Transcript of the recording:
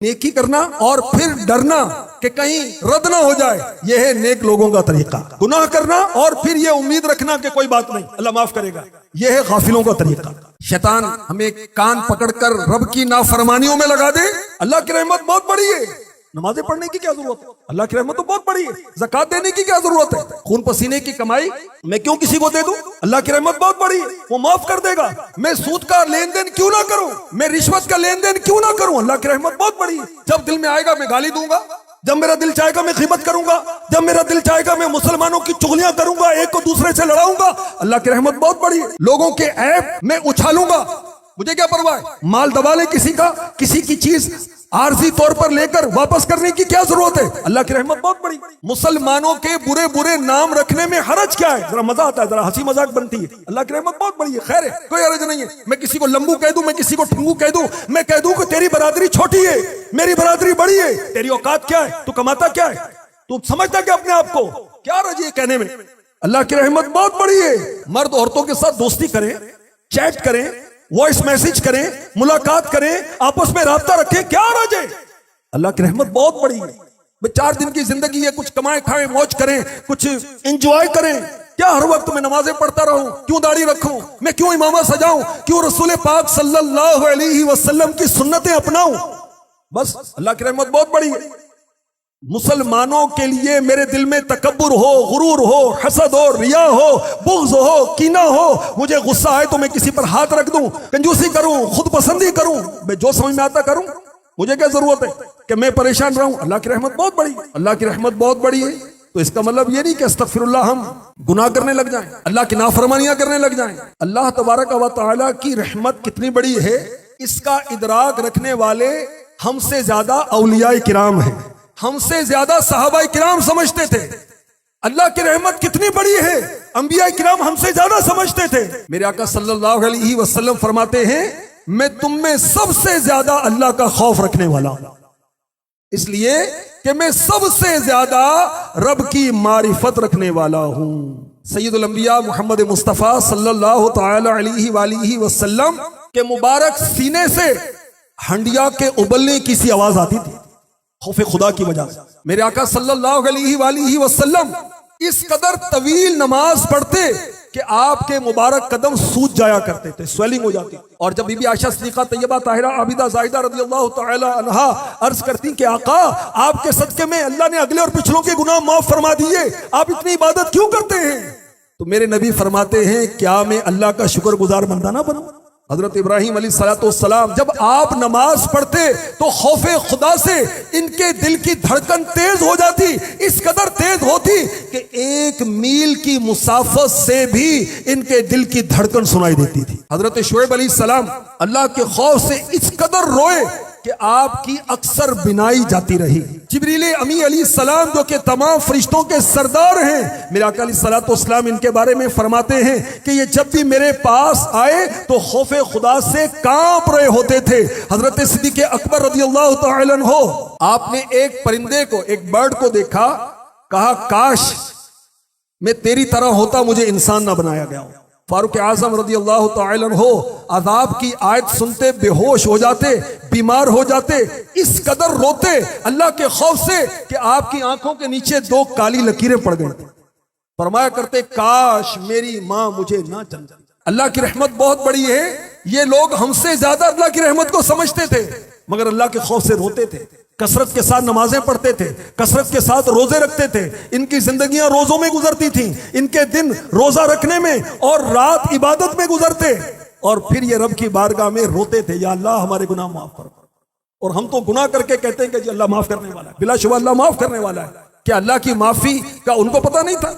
نیکی کرنا اور پھر ڈرنا کہ کہیں رد نہ ہو جائے، یہ ہے نیک لوگوں کا طریقہ۔ گناہ کرنا اور پھر یہ امید رکھنا کہ کوئی بات نہیں، اللہ معاف کرے گا، یہ ہے غافلوں کا طریقہ۔ شیطان ہمیں کان پکڑ کر رب کی نافرمانیوں میں لگا دے۔ اللہ کی رحمت بہت بڑی ہے، نمازیں پڑھنے کی کیا ضرورت ہے؟ اللہ کی رحمت تو بہت بڑی ہے، زکات دینے کی کیا ضرورت ہے؟ خون پسینے کی کمائی میں کیوں کسی کو دے دوں؟ اللہ کی رحمت بہت بڑی ہے، وہ معاف کر دے گا۔ میں سود کا لین دین کیوں نہ کروں؟ میں رشوت کا لین دین کیوں نہ کروں؟ اللہ کی رحمت بہت بڑی ہے۔ جب دل میں آئے گا میں گالی دوں گا، جب میرا دل چاہے گا میں غیبت کروں گا، جب میرا دل چاہے گا میں مسلمانوں کی چغلیاں کروں گا، ایک کو دوسرے سے لڑاؤں گا۔ اللہ کی رحمت بہت بڑی ہے۔ لوگوں کے عیب میں اچھالوں گا، مجھے کیا پرواہ ہے؟ مال دبا لے کسی کا، کسی کی چیز عارضی طور پر لے کر واپس کرنے کی کیا ضرورت ہے؟ اللہ کی رحمت بہت بڑی۔ مسلمانوں کے برے برے نام رکھنے میں حرج کیا ہے؟ ذرا مزہ آتا ہے، ذرا ہنسی مذاق بنتی ہے۔ اللہ کی رحمت بہت بڑی ہے، خیر ہے، کوئی حرج نہیں ہے۔ میں کسی کو لمبو کہہ دوں، میں کسی کو ٹھنگو کہہ دوں، میں کہہ دوں کہ تیری برادری چھوٹی ہے، میری برادری بڑی ہے، تیری اوقات کیا ہے؟ تو کماتا کیا ہے؟ تو سمجھتا کیا اپنے آپ کو؟ کیا حرج ہے کہنے میں؟ اللہ کی رحمت بہت بڑی ہے۔ مرد عورتوں کے ساتھ دوستی کریں، چیٹ کریں، وائس میسج کریں، ملاقات کریں، آپس میں رابطہ رکھیں، کیا حرج ہے؟ اللہ کی رحمت بہت بڑی ہے۔ 4 دن کی زندگی ہے، کچھ کمائیں کھائیں، موج کریں، کچھ انجوائے کریں، کیا ہر وقت میں نمازیں پڑھتا رہوں؟ کیوں داڑھی رکھوں؟ میں کیوں امامہ سجاؤں؟ کیوں رسول پاک صلی اللہ علیہ وسلم کی سنتیں اپناؤں؟ بس اللہ کی رحمت بہت بڑی ہے۔ مسلمانوں کے لیے میرے دل میں تکبر ہو، غرور ہو، حسد ہو، ریا ہو، بغض ہو، کینہ ہو، مجھے غصہ آئے تو میں کسی پر ہاتھ رکھ دوں، کنجوسی کروں، خود پسندی کروں، میں جو سمجھ میں آتا کروں، مجھے کیا ضرورت ہے کہ میں پریشان رہوں؟ اللہ کی رحمت بہت بڑی ہے۔ اللہ کی رحمت بہت بڑی ہے تو اس کا مطلب یہ نہیں کہ استغفر اللہ ہم گناہ کرنے لگ جائیں، اللہ کی نافرمانیاں کرنے لگ جائیں۔ اللہ تبارک و تعالیٰ کی رحمت کتنی بڑی ہے، اس کا ادراک رکھنے والے ہم سے زیادہ اولیاء کرام ہیں، ہم سے زیادہ صحابہ کرام سمجھتے تھے۔ اللہ کی رحمت کتنی بڑی ہے، انبیاء کرام ہم سے زیادہ سمجھتے تھے۔ میرے آقا صلی اللہ علیہ وسلم فرماتے ہیں میں تم میں سب سے زیادہ اللہ کا خوف رکھنے والا ہوں، اس لیے کہ میں سب سے زیادہ رب کی معرفت رکھنے والا ہوں۔ سید الانبیاء محمد مصطفیٰ صلی اللہ تعالی علیہ وآلہ وسلم کے مبارک سینے سے ہنڈیا کے ابلنے کی سی آواز آتی تھی، خوف خدا کی وجہ سے۔ میرے آقا صلی اللہ علیہ وآلہ وسلم اس قدر طویل نماز پڑھتے کہ آپ کے مبارک قدم سوج جایا کرتے تھے، سویلنگ ہو جاتی۔ اور جب بی بی عائشہ صدیقہ طیبہ طاہرہ عابدہ زاہدہ رضی اللہ تعالی عنہا عرض کرتی کہ آقا آپ کے صدقے میں اللہ نے اگلے اور پچھلوں کے گناہ معاف فرما دیے، آپ اتنی عبادت کیوں کرتے ہیں؟ تو میرے نبی فرماتے ہیں کیا میں اللہ کا شکر گزار بندہ نہ بنوں؟ حضرت ابراہیم علیہ السلام جب آپ نماز پڑھتے تو خوف خدا سے ان کے دل کی دھڑکن تیز ہو جاتی، اس قدر تیز ہوتی کہ 1 میل کی مسافت سے بھی ان کے دل کی دھڑکن سنائی دیتی تھی۔ حضرت شعیب علیہ السلام اللہ کے خوف سے اس قدر روئے کہ آپ کی اکثر بینائی جاتی رہی۔ جبریل امی علیہ السلام جو کہ تمام فرشتوں کے سردار ہیں، میرے آقا علیہ السلام ان کے بارے میں فرماتے ہیں کہ یہ جب بھی میرے پاس آئے تو خوف خدا سے کانپ رہے ہوتے تھے۔ حضرت صدیق اکبر رضی اللہ تعالی عنہ آپ نے ایک پرندے کو، ایک برڈ کو دیکھا، کہا کاش میں تیری طرح ہوتا، مجھے انسان نہ بنایا گیا ہو۔ فاروق اعظم رضی اللہ تعالی عنہ عذاب کی آیت سنتے بے ہوش ہو جاتے، بیمار ہو جاتے، اس قدر روتے اللہ کے خوف سے کہ آپ کی آنکھوں کے نیچے 2 کالی لکیریں پڑ گئی۔ فرمایا کرتے کاش میری ماں مجھے نہ جن جاتی۔ اللہ کی رحمت بہت بڑی ہے، یہ لوگ ہم سے زیادہ اللہ کی رحمت کو سمجھتے تھے مگر اللہ کے خوف سے روتے تھے، کثرت کے ساتھ نمازیں پڑھتے تھے، کثرت کے ساتھ روزے رکھتے تھے، ان کی زندگیاں روزوں میں گزرتی تھیں، ان کے دن روزہ رکھنے میں اور رات عبادت میں گزرتے، اور پھر یہ رب کی بارگاہ میں روتے تھے یا اللہ ہمارے گناہ معاف کر۔ اور ہم تو گناہ کر کے کہتے ہیں کہ جی اللہ معاف کرنے والا ہے، بلا شبہ اللہ معاف کرنے والا ہے۔ کیا اللہ کی معافی کا ان کو پتہ نہیں تھا؟